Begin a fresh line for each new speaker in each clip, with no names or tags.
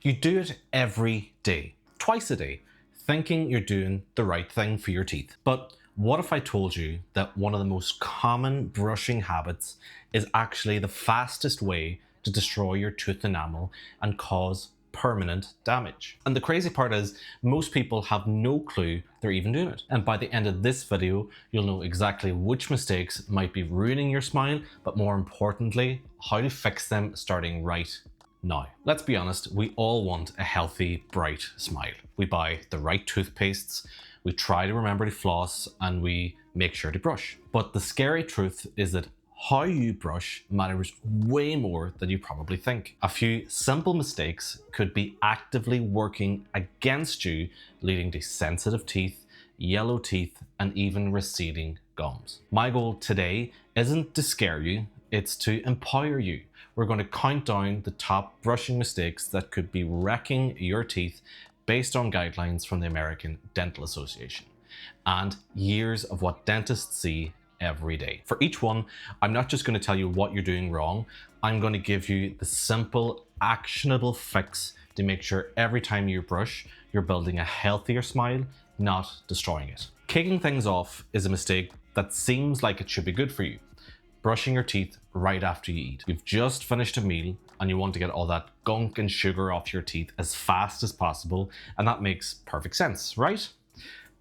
You do it every day, twice a day, thinking you're doing the right thing for your teeth. But what if I told you that one of the most common brushing habits is actually the fastest way to destroy your tooth enamel and cause permanent damage? And the crazy part is most people have no clue they're even doing it. And by the end of this video, you'll know exactly which mistakes might be ruining your smile, but more importantly, how to fix them starting right now. Let's be honest, we all want a healthy, bright smile. We buy the right toothpastes, we try to remember to floss, and we make sure to brush. But the scary truth is that how you brush matters way more than you probably think. A few simple mistakes could be actively working against you, leading to sensitive teeth, yellow teeth, and even receding gums. My goal today isn't to scare you, it's to empower you. We're going to count down the top brushing mistakes that could be wrecking your teeth based on guidelines from the American Dental Association and years of what dentists see every day. For each one, I'm not just going to tell you what you're doing wrong, I'm going to give you the simple, actionable fix to make sure every time you brush, you're building a healthier smile, not destroying it. Kicking things off is a mistake that seems like it should be good for you. Brushing your teeth right after you eat. You've just finished a meal and you want to get all that gunk and sugar off your teeth as fast as possible, and that makes perfect sense, right?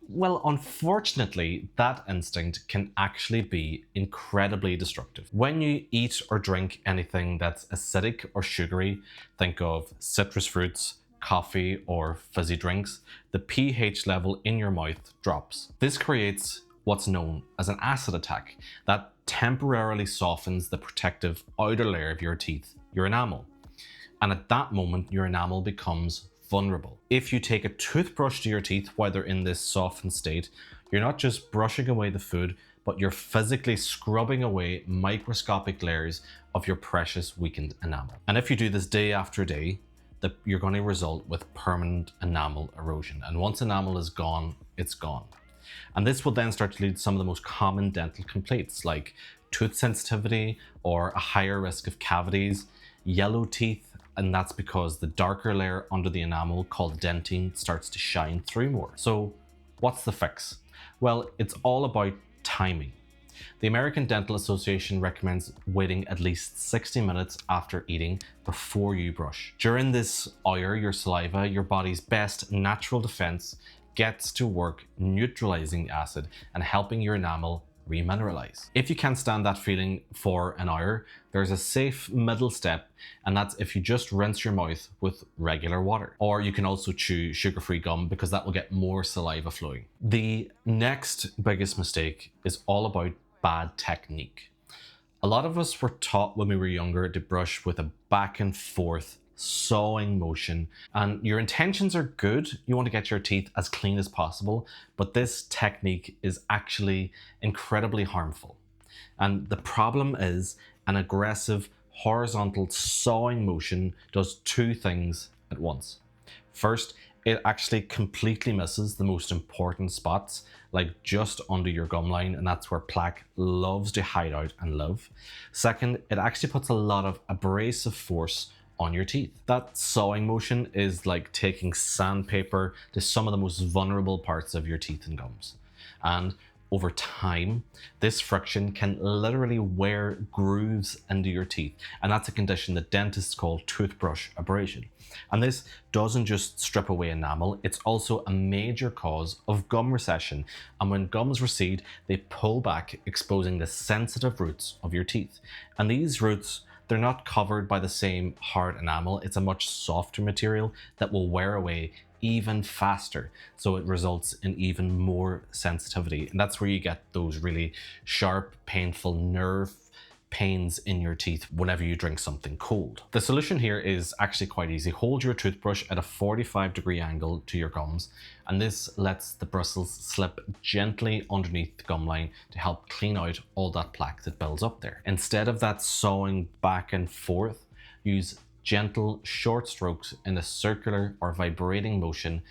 Well, unfortunately, that instinct can actually be incredibly destructive. When you eat or drink anything that's acidic or sugary, think of citrus fruits, coffee, or fizzy drinks, the pH level in your mouth drops. This creates what's known as an acid attack that temporarily softens the protective outer layer of your teeth, your enamel. And at that moment, your enamel becomes vulnerable. If you take a toothbrush to your teeth while they're in this softened state, you're not just brushing away the food, but you're physically scrubbing away microscopic layers of your precious weakened enamel. And if you do this day after day, you're going to result with permanent enamel erosion. And once enamel is gone, it's gone. And this will then start to lead to some of the most common dental complaints like tooth sensitivity or a higher risk of cavities, yellow teeth, and that's because the darker layer under the enamel called dentine starts to shine through more. So what's the fix? Well, it's all about timing. The American Dental Association recommends waiting at least 60 minutes after eating before you brush. During this hour, your saliva, your body's best natural defense, gets to work neutralizing the acid and helping your enamel remineralize. If you can't stand that feeling for an hour, there's a safe middle step, and that's if you just rinse your mouth with regular water. Or you can also chew sugar-free gum because that will get more saliva flowing. The next biggest mistake is all about bad technique. A lot of us were taught when we were younger to brush with a back and forth sawing motion, and your intentions are good. You want to get your teeth as clean as possible, but this technique is actually incredibly harmful. And the problem is an aggressive horizontal sawing motion does two things at once. First, it actually completely misses the most important spots, like just under your gum line, and that's where plaque loves to hide out and live. Second, it actually puts a lot of abrasive force on your teeth. That sawing motion is like taking sandpaper to some of the most vulnerable parts of your teeth and gums. And over time, this friction can literally wear grooves into your teeth. And that's a condition that dentists call toothbrush abrasion. And this doesn't just strip away enamel, it's also a major cause of gum recession. And when gums recede, they pull back, exposing the sensitive roots of your teeth. And these roots, they're not covered by the same hard enamel. It's a much softer material that will wear away even faster. So it results in even more sensitivity. And that's where you get those really sharp, painful nerve pains in your teeth whenever you drink something cold. The solution here is actually quite easy. Hold your toothbrush at a 45-degree angle to your gums, and this lets the bristles slip gently underneath the gum line to help clean out all that plaque that builds up there. Instead of that sawing back and forth, use gentle short strokes in a circular or vibrating motion.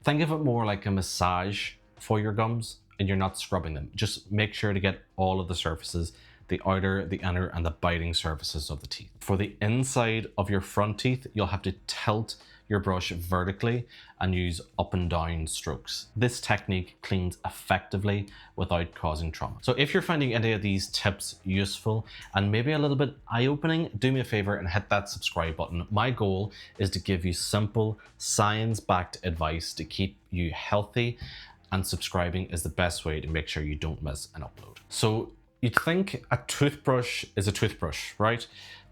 Think of it more like a massage for your gums, and you're not scrubbing them. Just make sure to get all of the surfaces, the outer, the inner, and the biting surfaces of the teeth. For the inside of your front teeth, you'll have to tilt your brush vertically and use up and down strokes. This technique cleans effectively without causing trauma. So if you're finding any of these tips useful and maybe a little bit eye-opening, do me a favor and hit that subscribe button. My goal is to give you simple, science-backed advice to keep you healthy, and subscribing is the best way to make sure you don't miss an upload. So you'd think a toothbrush is a toothbrush, right?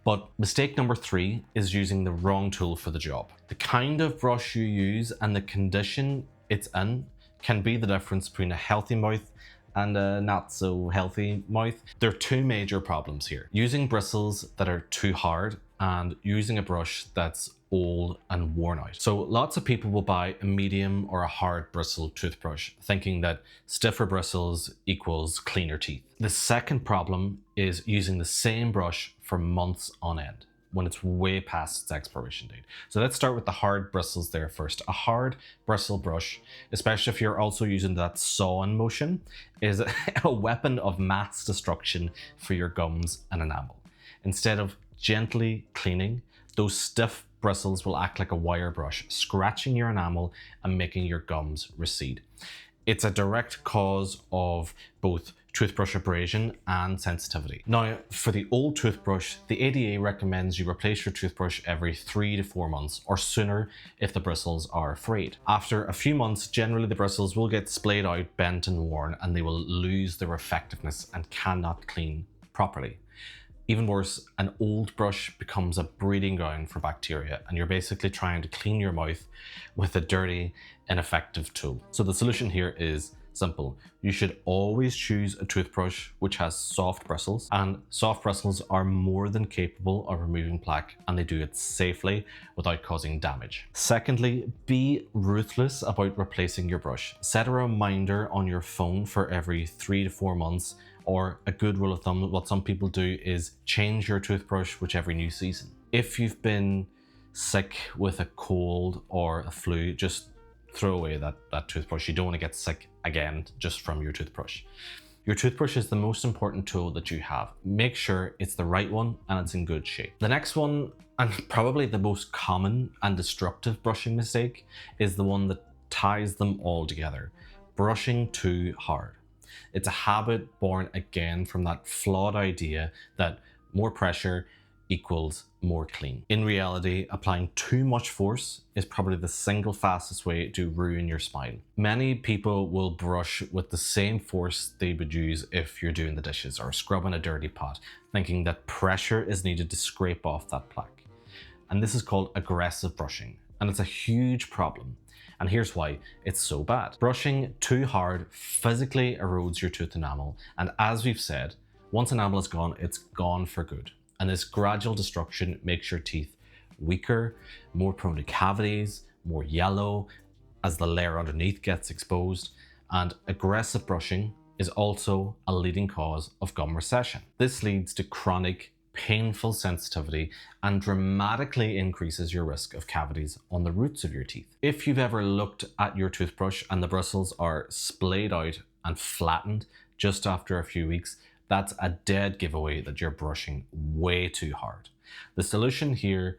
But mistake number 3 is using the wrong tool for the job. The kind of brush you use and the condition it's in can be the difference between a healthy mouth and a not so healthy mouth. There are 2 major problems here: using bristles that are too hard and using a brush that's old and worn out. So lots of people will buy a medium or a hard bristle toothbrush thinking that stiffer bristles equals cleaner teeth. The second problem is using the same brush for months on end when it's way past its expiration date. So let's start with the hard bristles there first. A hard bristle brush, especially if you're also using that sawing motion, is a weapon of mass destruction for your gums and enamel. Instead of gently cleaning, those stiff bristles will act like a wire brush, scratching your enamel and making your gums recede. It's a direct cause of both toothbrush abrasion and sensitivity. Now, for the old toothbrush, the ADA recommends you replace your toothbrush every 3 to 4 months, or sooner if the bristles are frayed. After a few months, generally the bristles will get splayed out, bent and worn, and they will lose their effectiveness and cannot clean properly. Even worse, an old brush becomes a breeding ground for bacteria, and you're basically trying to clean your mouth with a dirty, ineffective tool. So the solution here is simple. You should always choose a toothbrush which has soft bristles, and soft bristles are more than capable of removing plaque, and they do it safely without causing damage. Secondly, be ruthless about replacing your brush. Set a reminder on your phone for every 3 to 4 months, or a good rule of thumb, what some people do is change your toothbrush with every new season. If you've been sick with a cold or a flu, just throw away that toothbrush. You don't want to get sick again just from your toothbrush. Your toothbrush is the most important tool that you have. Make sure it's the right one and it's in good shape. The next one, and probably the most common and destructive brushing mistake, is the one that ties them all together: brushing too hard. It's a habit born again from that flawed idea that more pressure equals more clean. In reality, applying too much force is probably the single fastest way to ruin your smile. Many people will brush with the same force they would use if you're doing the dishes or scrubbing a dirty pot, thinking that pressure is needed to scrape off that plaque. And this is called aggressive brushing, and it's a huge problem. And here's why it's so bad. Brushing too hard physically erodes your tooth enamel, and as we've said, once enamel is gone, it's gone for good. And this gradual destruction makes your teeth weaker, more prone to cavities, more yellow as the layer underneath gets exposed, and aggressive brushing is also a leading cause of gum recession. This leads to chronic, painful sensitivity and dramatically increases your risk of cavities on the roots of your teeth. If you've ever looked at your toothbrush and the bristles are splayed out and flattened just after a few weeks, that's a dead giveaway that you're brushing way too hard. The solution here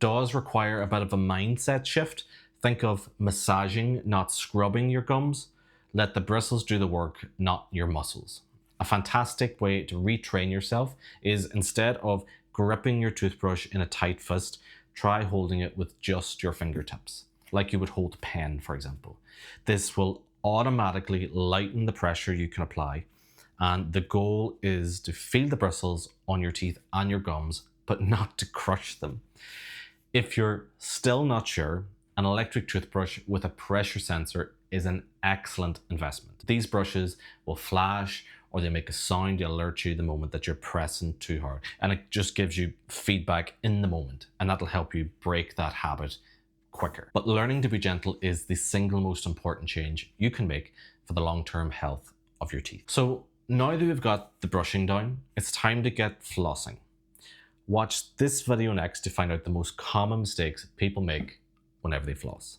does require a bit of a mindset shift. Think of massaging, not scrubbing your gums. Let the bristles do the work, not your muscles. A fantastic way to retrain yourself is, instead of gripping your toothbrush in a tight fist, try holding it with just your fingertips, like you would hold a pen, for example. This will automatically lighten the pressure you can apply, and the goal is to feel the bristles on your teeth and your gums, but not to crush them. If you're still not sure, an electric toothbrush with a pressure sensor is an excellent investment. These brushes will flash, or they make a sound to alert you the moment that you're pressing too hard. And it just gives you feedback in the moment, and that'll help you break that habit quicker. But learning to be gentle is the single most important change you can make for the long-term health of your teeth. So now that we've got the brushing down, it's time to get flossing. Watch this video next to find out the most common mistakes people make whenever they floss.